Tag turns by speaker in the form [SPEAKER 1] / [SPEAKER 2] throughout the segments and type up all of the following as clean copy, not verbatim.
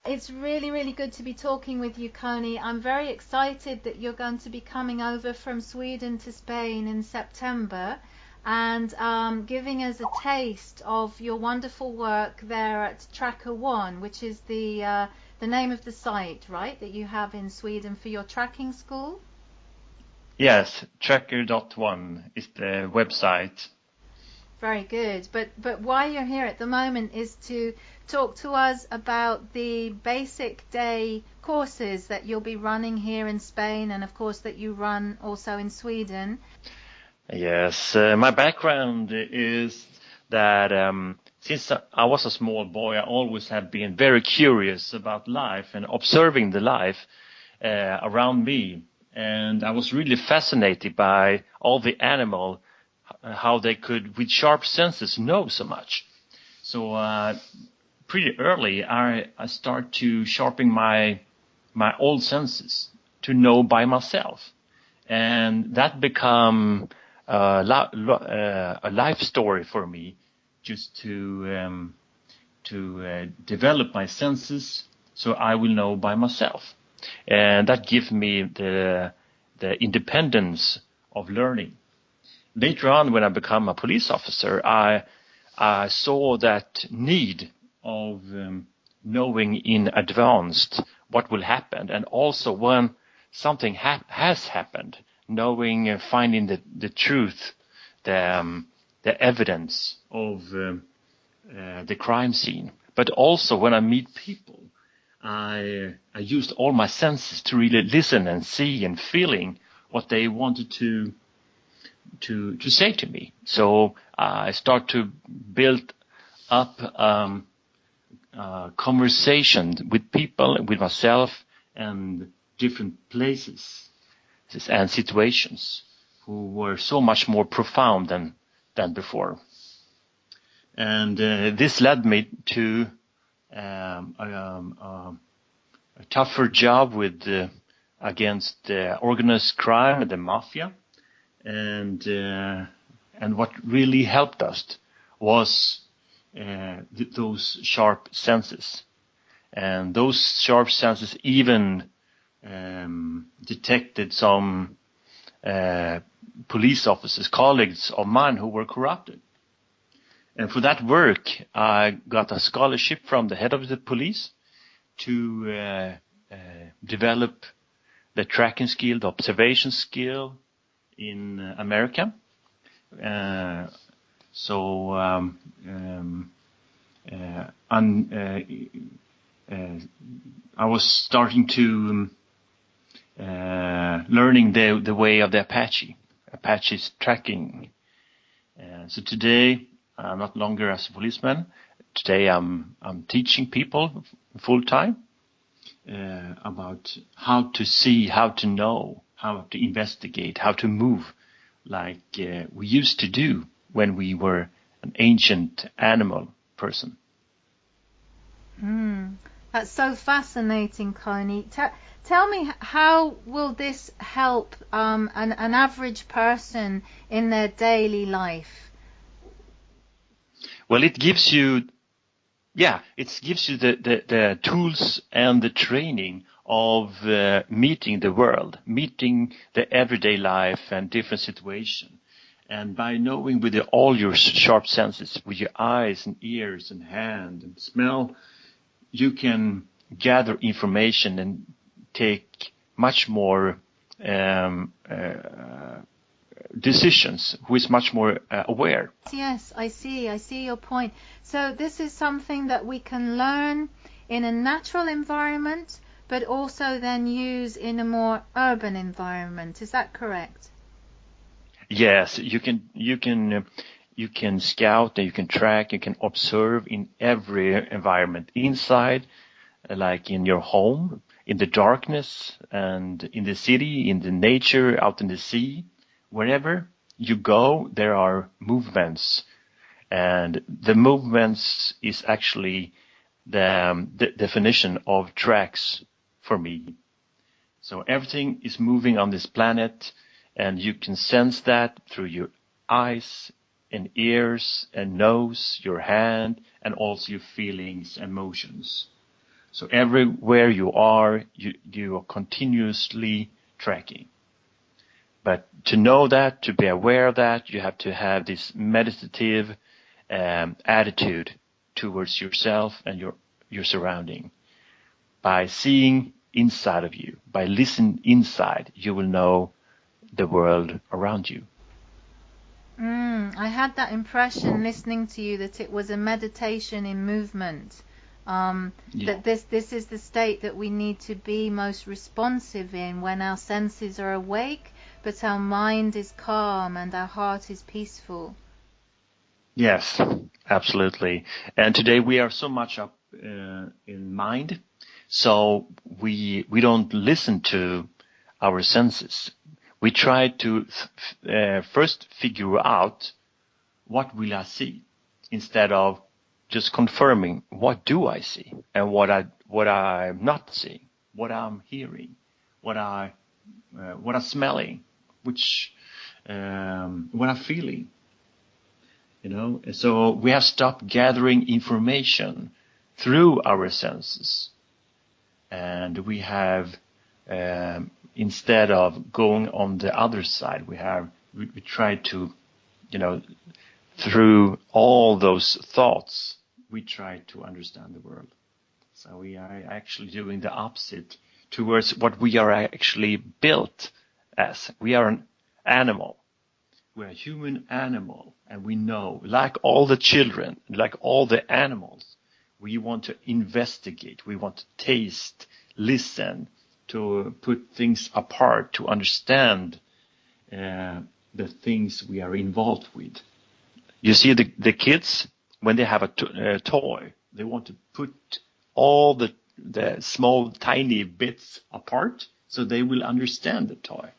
[SPEAKER 1] It's really, really good to be talking with you, Connie. I'm very excited that you're going to be coming over from Sweden to Spain in September and giving us a taste of your wonderful work there at Tracker One, which is the name of the site, right, that you have in Sweden for your tracking school?
[SPEAKER 2] Yes, tracker.one is the website.
[SPEAKER 1] Very good. But why you're here at the moment is to talk to us about the basic day courses that you'll be running here in Spain, and of course that you run also in Sweden.
[SPEAKER 2] Yes, my background is that since I was a small boy, I always have been very curious about life and observing the life around me. And I was really fascinated by all the animal, how they could, with sharp senses, know so much. So pretty early, I start to sharpen my old senses to know by myself, and that become a life story for me, just to develop my senses, so I will know by myself, and that gives me the independence of learning. Later on, when I become a police officer, I saw that need of knowing in advance what will happen, and also when something has happened, knowing, finding the truth, the evidence of the crime scene. But also when I meet people, I used all my senses to really listen and see and feeling what they wanted to say to me. So I start to build up conversation with people, with myself, and different places and situations who were so much more profound than before. And this led me to a tougher job with against organized crime and the mafia. And what really helped us was those sharp senses. And those sharp senses even detected some police officers, colleagues of mine who were corrupted. And for that work, I got a scholarship from the head of the police to develop the tracking skill, the observation skill in America. I was starting to learning the way of the Apache's tracking. So today, I'm not longer as a policeman. Today, I'm teaching people full time about how to see, how to know, how to investigate, how to move, like we used to do when we were an ancient animal person.
[SPEAKER 1] That's so fascinating, Connie. Tell me, how will this help an average person in their daily life?
[SPEAKER 2] Well, it gives you the tools and the training of meeting the world, meeting the everyday life and different situation. And by knowing with all your sharp senses, with your eyes and ears and hand and smell, you can gather information and take much more decisions, who is much more aware.
[SPEAKER 1] Yes, I see your point. So this is something that we can learn in a natural environment, but also then use in a more urban environment. Is that correct?
[SPEAKER 2] Yes, you can scout and you can track, you can observe in every environment, inside, like in your home, in the darkness, and in the city, in the nature, out in the sea. Wherever you go, there are movements, and the movements is actually the definition of tracks for me. So everything is moving on this planet, and you can sense that through your eyes and ears and nose, your hand, and also your feelings and emotions. So everywhere you are continuously tracking. But to know that, to be aware of that, you have to have this meditative attitude towards yourself and your surrounding. By seeing inside of you, by listening inside, you will know the world around you.
[SPEAKER 1] I had that impression listening to you that it was a meditation in movement. That this is the state that we need to be most responsive in when our senses are awake, but our mind is calm and our heart is peaceful.
[SPEAKER 2] Yes, absolutely. And today we are so much up in mind, so we don't listen to our senses. We try to first figure out what will I see, instead of just confirming what do I see and what I'm not seeing, what I'm hearing, what I'm smelling, what I'm feeling. So we have stopped gathering information through our senses, and we have instead of going on the other side, we try to, through all those thoughts, we try to understand the world. So we are actually doing the opposite towards what we are actually built as. We are an animal. We're a human animal, and we know, like all the children, like all the animals, we want to investigate, we want to taste, listen, to put things apart, to understand the things we are involved with. You see, the kids, when they have a toy, they want to put all the small, tiny bits apart so they will understand the toy.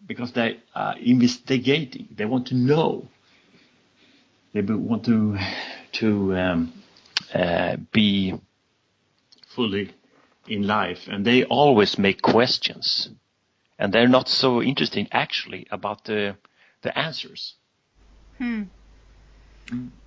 [SPEAKER 2] Because they are investigating, they want to know, they want to be fully in life, and they always make questions, and they're not so interested actually about the answers.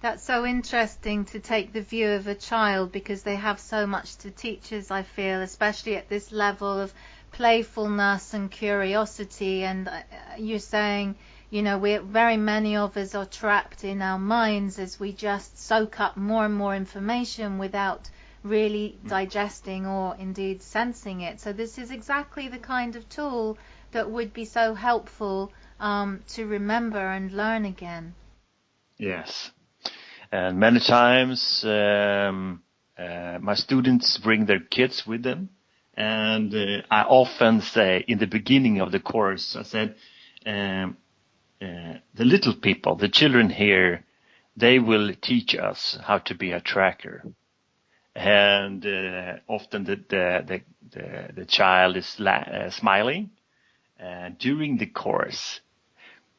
[SPEAKER 1] That's so interesting to take the view of a child, because they have so much to teach us, I feel, especially at this level of playfulness and curiosity. And you're saying, very many of us are trapped in our minds as we just soak up more and more information without really digesting or indeed sensing it. So this is exactly the kind of tool that would be so helpful to remember and learn again.
[SPEAKER 2] Yes, and many times my students bring their kids with them, and I often say in the beginning of the course, I said, the little people, the children here, they will teach us how to be a tracker. And often the child is smiling, and during the course,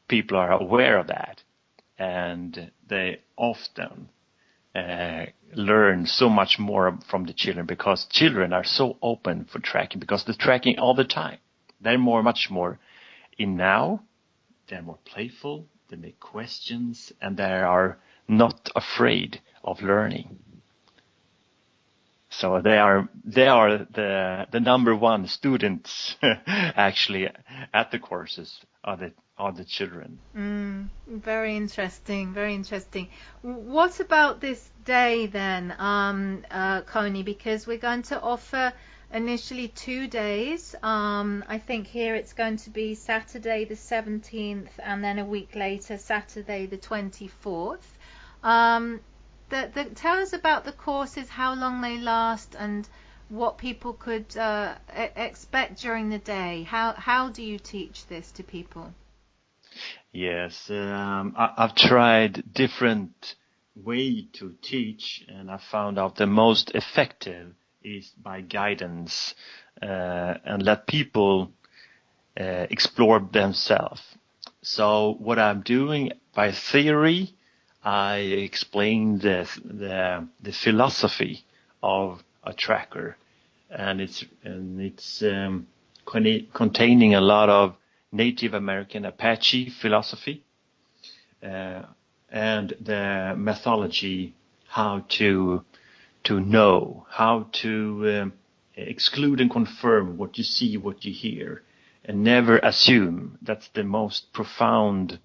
[SPEAKER 2] people are aware of that. And they often learn so much more from the children, because children are so open for tracking, because they're tracking all the time. They're much more in now. They're more playful. They make questions, and they are not afraid of learning. So they are the number one students actually at the courses are the children.
[SPEAKER 1] Very interesting, very interesting. What about this day then, Connie? Because we're going to offer initially 2 days. I think here it's going to be Saturday the 17th, and then a week later, Saturday the 24th. Tell us about the courses, how long they last, and what people could expect during the day. How do you teach this to people?
[SPEAKER 2] Yes, I've tried different way to teach, and I found out the most effective is by guidance, and let people explore themselves. So what I'm doing by theory, I explain the philosophy of a tracker, and it's containing a lot of Native American Apache philosophy, and the methodology how to to know, how to exclude and confirm what you see, what you hear, and never assume. That's the most profound,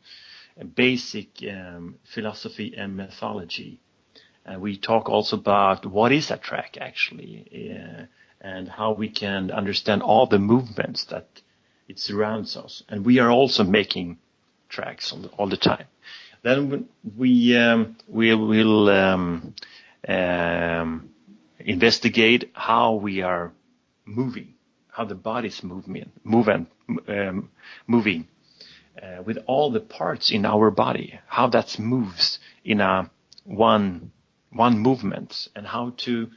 [SPEAKER 2] basic philosophy and methodology. And we talk also about what is a track actually, and how we can understand all the movements that it surrounds us. And we are also making tracks all the time. Then we will investigate how we are moving, how the body's moving with all the parts in our body, how that moves in a one movement, and how to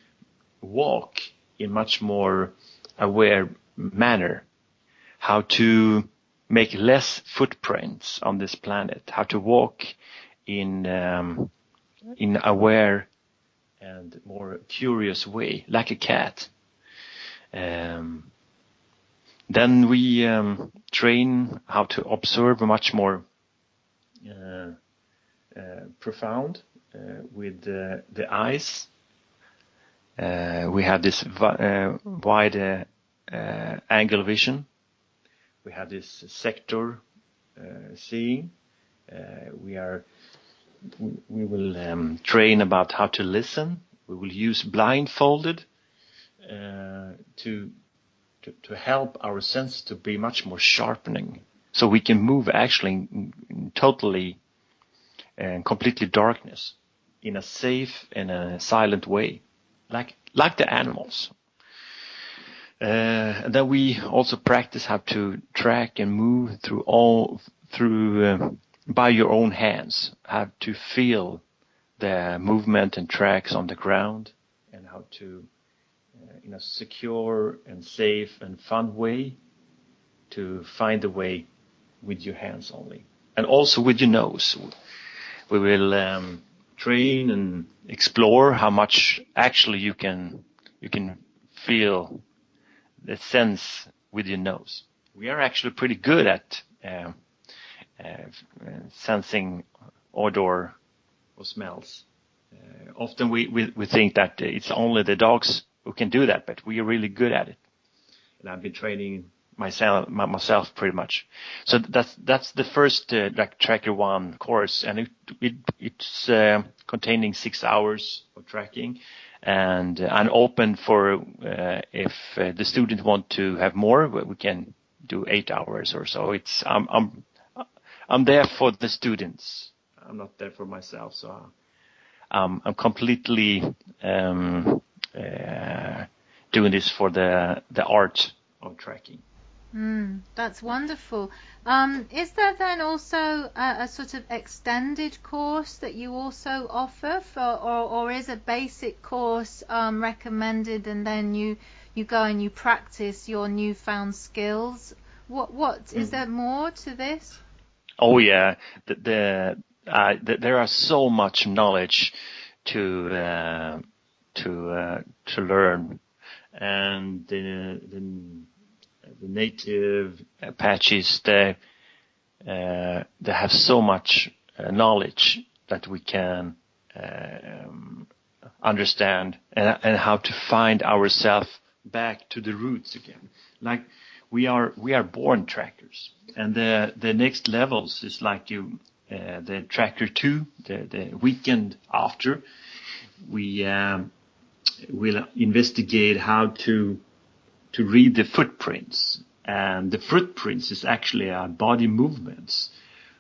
[SPEAKER 2] walk in much more aware manner, how to make less footprints on this planet, how to walk in aware and more curious way, like a cat. Then we train how to observe much more profound with the eyes. We have this wide angle vision. We have this sector seeing. We will train about how to listen. We will use blindfolded to help our senses to be much more sharpening, so we can move actually in totally and completely darkness in a safe and a silent way, like the animals. And then we also practice how to track and move through by your own hands, how to feel the movement and tracks on the ground, and how to in a secure and safe and fun way to find the way with your hands only, and also with your nose. We will train and explore how much actually you can feel the sense with your nose. We are actually pretty good at sensing odor or smells. Often we think that it's only the dogs who can do that, but we are really good at it. And I've been training myself pretty much. So that's the first like Tracker 1 course, and it's containing 6 hours of tracking, and I'm open for if the students want to have more, we can do 8 hours or so. It's I'm there for the students. I'm not there for myself, so I'm completely doing this for the art of tracking.
[SPEAKER 1] That's wonderful. Is there then also a sort of extended course that you also offer or is a basic course recommended, and then you go and you practice your newfound skills? What is there more to this?
[SPEAKER 2] Oh yeah, there are so much knowledge to learn, and the native Apaches, they have so much knowledge that we can understand, and how to find ourselves back to the roots again. Like we are born trackers, and the next levels is like the Tracker 2, the weekend after. We will investigate how to read the footprints, and the footprints is actually our body movements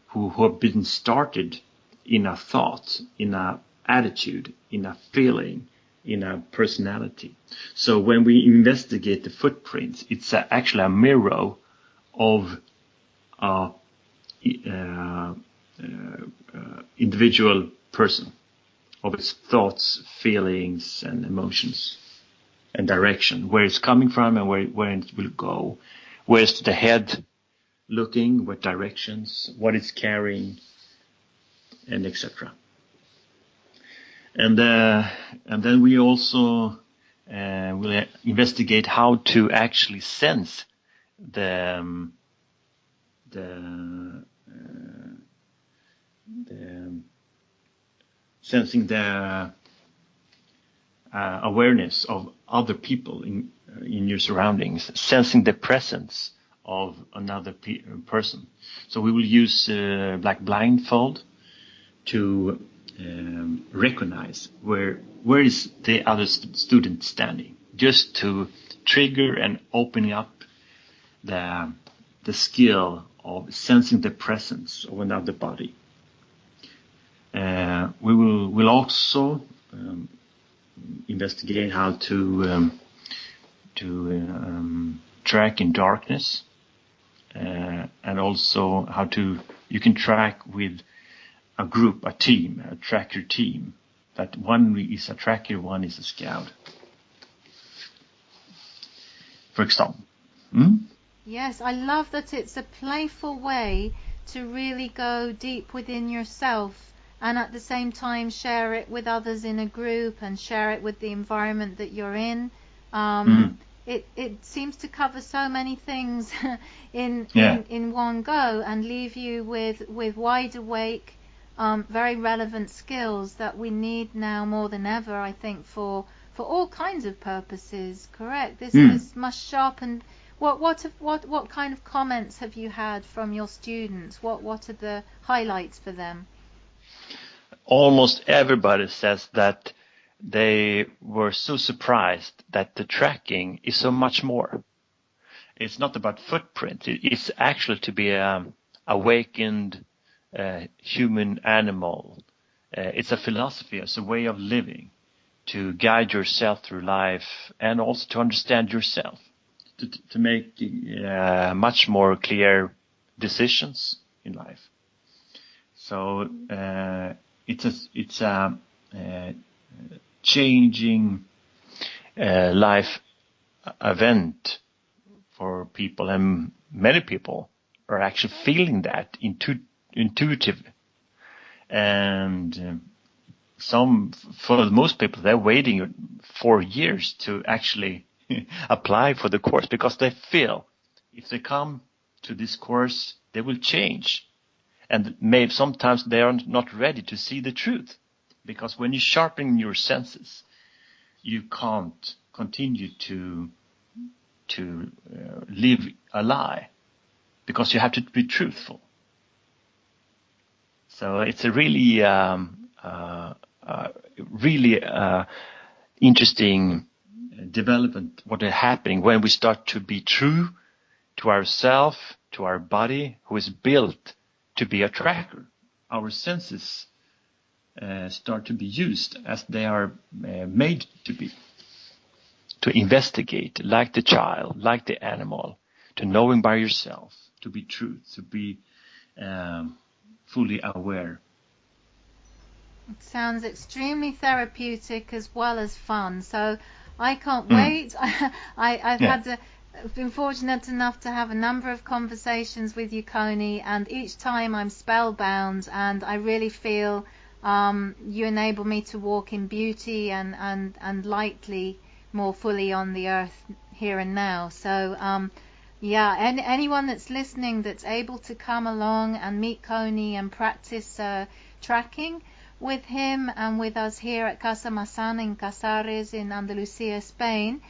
[SPEAKER 2] who have been started in a thought, in a attitude, in a feeling, in a personality. So when we investigate the footprints, it's actually a mirror of individual person, of its thoughts, feelings, and emotions, and direction, where it's coming from and where it will go. Where's the head looking, what directions, what it's carrying, and etc. And then we also will investigate how to actually sense sensing the awareness of other people in your surroundings, sensing the presence of another person. So we will use like blindfold to recognize where is the other student standing, just to trigger and opening up the skill of sensing the presence of another body. We'll also investigate how to track in darkness, and also how you can track with a group, a team, a tracker team, that one is a tracker, one is a scout, for example.
[SPEAKER 1] Yes, I love that it's a playful way to really go deep within yourself and at the same time share it with others in a group and share it with the environment that you're in. It seems to cover so many things in one go and leave you with wide awake, very relevant skills that we need now more than ever, I think, for all kinds of purposes. Correct. This must sharpen. What kind of comments have you had from your students? What are the highlights for them?
[SPEAKER 2] Almost everybody says that they were so surprised that the tracking is so much more. It's not about footprint. It's actually to be an awakened human animal. It's a philosophy. It's a way of living to guide yourself through life and also to understand yourself, to make much more clear decisions in life. So it's a changing life event for people, and many people are actually feeling that intuitive. And for most people, they're waiting 4 years to actually apply for the course, because they feel if they come to this course, they will change. And maybe sometimes they are not ready to see the truth, because when you sharpen your senses, you can't continue to live a lie, because you have to be truthful. So it's a really interesting development what is happening when we start to be true to ourselves, to our body, who is built to be a tracker. Our senses start to be used as they are made to be, to investigate like the child, like the animal, to knowing by yourself, to be true, to be fully aware.
[SPEAKER 1] It sounds extremely therapeutic as well as fun. So I can't wait. I've been fortunate enough to have a number of conversations with you, Connie, and each time I'm spellbound, and I really feel you enable me to walk in beauty and lightly, more fully on the earth here and now. So anyone that's listening that's able to come along and meet Connie and practice tracking with him and with us here at CasaMasSana in Casares in Andalucia, Spain.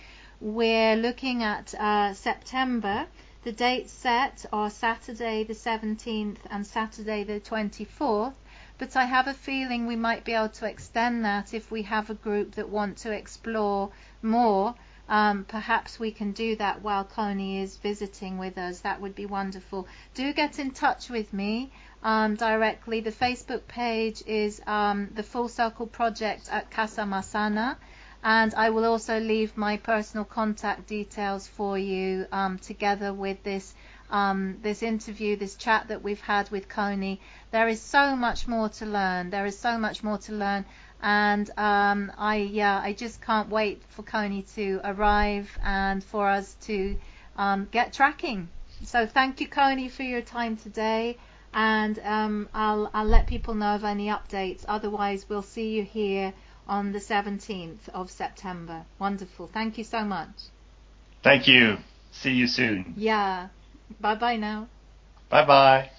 [SPEAKER 1] We're looking at September. The dates set are Saturday the 17th and Saturday the 24th, but I have a feeling we might be able to extend that if we have a group that want to explore more. Perhaps we can do that while Connie is visiting with us. That would be wonderful. Do get in touch with me directly. The Facebook page is the Full Circle Project at CasaMasSana, and I will also leave my personal contact details for you together with this interview, this chat that we've had with Connie. There is so much more to learn. And I just can't wait for Connie to arrive and for us to get tracking. So thank you, Connie, for your time today, and I'll let people know of any updates. Otherwise, we'll see you here on the 17th of September. Wonderful. Thank you so much.
[SPEAKER 2] Thank you. See you soon.
[SPEAKER 1] Yeah. Bye-bye now.
[SPEAKER 2] Bye-bye.